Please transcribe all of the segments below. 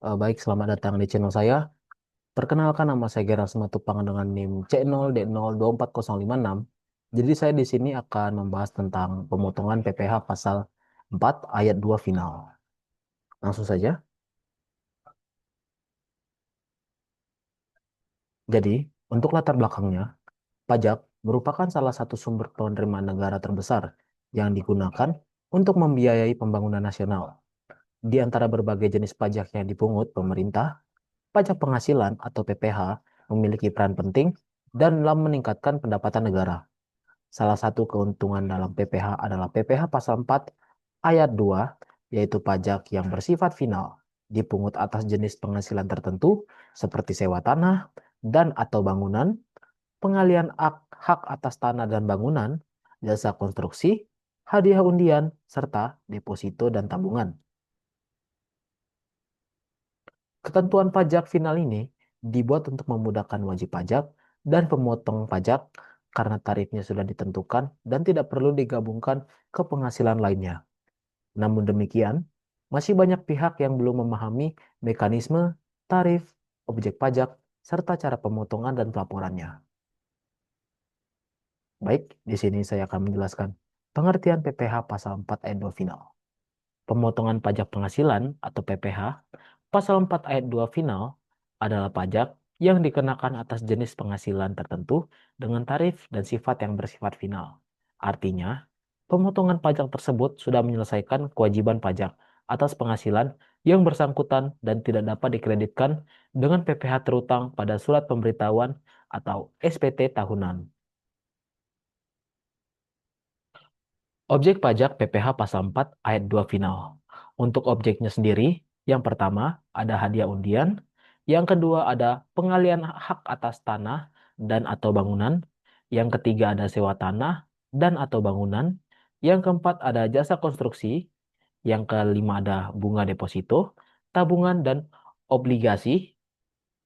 Baik, selamat datang di channel saya. Perkenalkan, nama saya Gerald Simatupang dengan NIM C0D024056. Jadi saya di sini akan membahas tentang pemotongan PPh pasal 4 ayat 2 final. Langsung saja. Jadi, untuk latar belakangnya, pajak merupakan salah satu sumber penerimaan negara terbesar yang digunakan untuk membiayai pembangunan nasional. Di antara berbagai jenis pajak yang dipungut pemerintah, pajak penghasilan atau PPh memiliki peran penting dalam meningkatkan pendapatan negara. Salah satu keuntungan dalam PPh adalah PPh pasal 4 ayat 2, yaitu pajak yang bersifat final, dipungut atas jenis penghasilan tertentu seperti sewa tanah dan atau bangunan, pengalian hak atas tanah dan bangunan, jasa konstruksi, hadiah undian, serta deposito dan tabungan. Ketentuan pajak final ini dibuat untuk memudahkan wajib pajak dan pemotong pajak karena tarifnya sudah ditentukan dan tidak perlu digabungkan ke penghasilan lainnya. Namun demikian, masih banyak pihak yang belum memahami mekanisme, tarif, objek pajak, serta cara pemotongan dan pelaporannya. Baik, di sini saya akan menjelaskan pengertian PPh pasal 4 ayat 2 final. Pemotongan pajak penghasilan atau PPh pasal 4 ayat 2 final adalah pajak yang dikenakan atas jenis penghasilan tertentu dengan tarif dan sifat yang bersifat final. Artinya, pemotongan pajak tersebut sudah menyelesaikan kewajiban pajak atas penghasilan yang bersangkutan dan tidak dapat dikreditkan dengan PPh terutang pada surat pemberitahuan atau SPT tahunan. Objek pajak PPh pasal 4 ayat 2 final. Untuk objeknya sendiri, yang pertama ada hadiah undian, yang kedua ada pengalian hak atas tanah dan atau bangunan, yang ketiga ada sewa tanah dan atau bangunan, yang keempat ada jasa konstruksi, yang kelima ada bunga deposito, tabungan dan obligasi,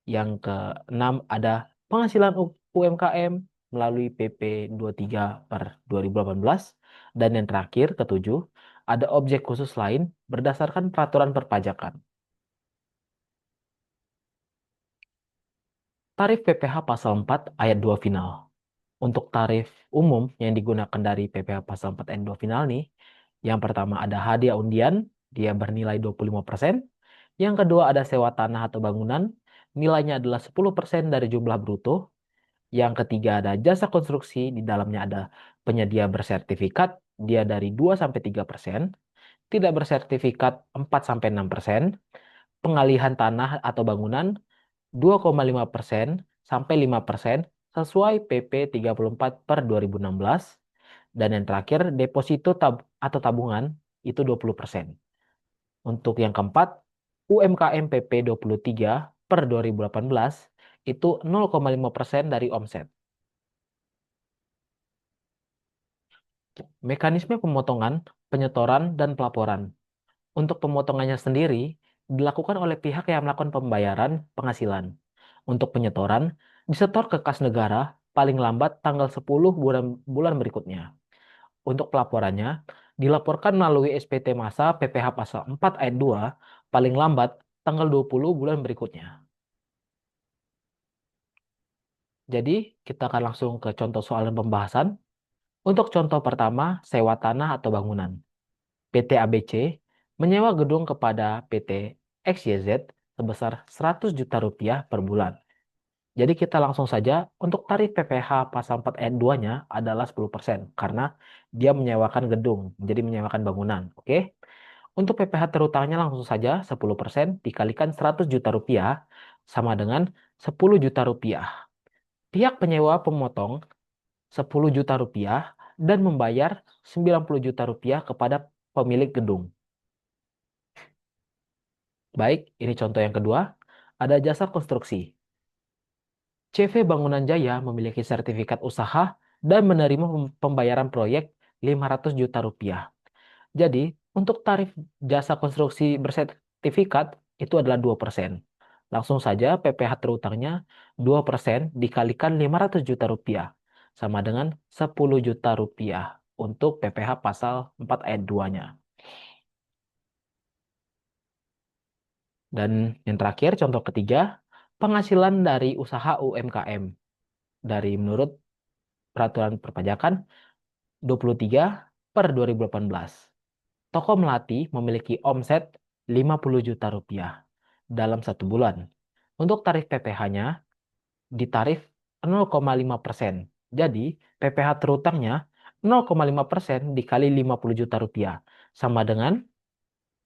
yang keenam ada penghasilan UMKM melalui PP 23/2018. Dan yang terakhir, ketujuh, ada objek khusus lain berdasarkan peraturan perpajakan. Tarif PPh pasal 4 ayat 2 final. Untuk tarif umum yang digunakan dari PPh pasal 4 ayat 2 final nih, yang pertama ada hadiah undian, dia bernilai 25%. Yang kedua ada sewa tanah atau bangunan, nilainya adalah 10% dari jumlah bruto. Yang ketiga ada jasa konstruksi, di dalamnya ada penyedia bersertifikat, dia dari 2-3%, tidak bersertifikat 4-6%, pengalihan tanah atau bangunan 2,5% sampai 5% sesuai PP 34/2016. Dan yang terakhir deposito atau tabungan itu 20%. Untuk yang keempat, UMKM PP 23/2018 itu 0,5% dari omset. Mekanisme pemotongan, penyetoran, dan pelaporan. Untuk pemotongannya sendiri, dilakukan oleh pihak yang melakukan pembayaran penghasilan. Untuk penyetoran, disetor ke kas negara paling lambat tanggal 10 bulan, bulan berikutnya. Untuk pelaporannya, dilaporkan melalui SPT Masa PPh Pasal 4 Ayat 2 paling lambat tanggal 20 bulan berikutnya. Jadi, kita akan langsung ke contoh soal dan pembahasan. Untuk contoh pertama, sewa tanah atau bangunan. PT ABC menyewa gedung kepada PT XYZ sebesar 100 juta rupiah per bulan. Jadi kita langsung saja untuk tarif PPh pasal 4 ayat 2-nya adalah 10% karena dia menyewakan gedung, jadi menyewakan bangunan. Oke. Untuk PPh terutangnya langsung saja 10% dikalikan 100 juta rupiah sama dengan 10 juta rupiah. Pihak penyewa pemotong 10 juta rupiah dan membayar 90 juta rupiah kepada pemilik gedung. Baik, ini contoh yang kedua. Ada jasa konstruksi. CV Bangunan Jaya memiliki sertifikat usaha dan menerima pembayaran proyek 500 juta rupiah. Jadi, untuk tarif jasa konstruksi bersertifikat itu adalah 2%. Langsung saja PPh terutangnya 2% dikalikan 500 juta rupiah. Sama dengan 10 juta rupiah untuk PPh pasal 4 ayat 2-nya. Dan yang terakhir, contoh ketiga, penghasilan dari usaha UMKM. Dari menurut Peraturan Perpajakan 23 per 2018. Toko Melati memiliki omset 50 juta rupiah dalam 1 bulan. Untuk tarif PPh-nya ditarif 0,5%. Jadi, PPh terutangnya 0,5% dikali 50 juta rupiah. Sama dengan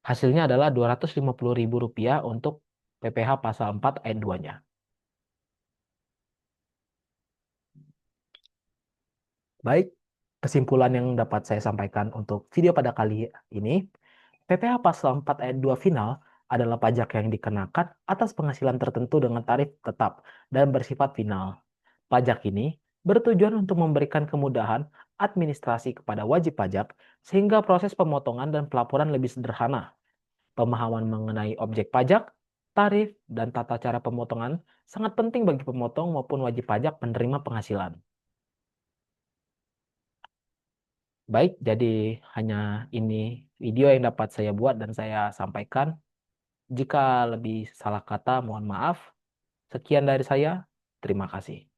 hasilnya adalah 250 ribu rupiah untuk PPh pasal 4 ayat 2-nya. Baik, kesimpulan yang dapat saya sampaikan untuk video pada kali ini, PPh pasal 4 ayat 2 final adalah pajak yang dikenakan atas penghasilan tertentu dengan tarif tetap dan bersifat final. Pajak ini bertujuan untuk memberikan kemudahan administrasi kepada wajib pajak sehingga proses pemotongan dan pelaporan lebih sederhana. Pemahaman mengenai objek pajak, tarif, dan tata cara pemotongan sangat penting bagi pemotong maupun wajib pajak penerima penghasilan. Baik, jadi hanya ini video yang dapat saya buat dan saya sampaikan. Jika lebih salah kata, mohon maaf. Sekian dari saya. Terima kasih.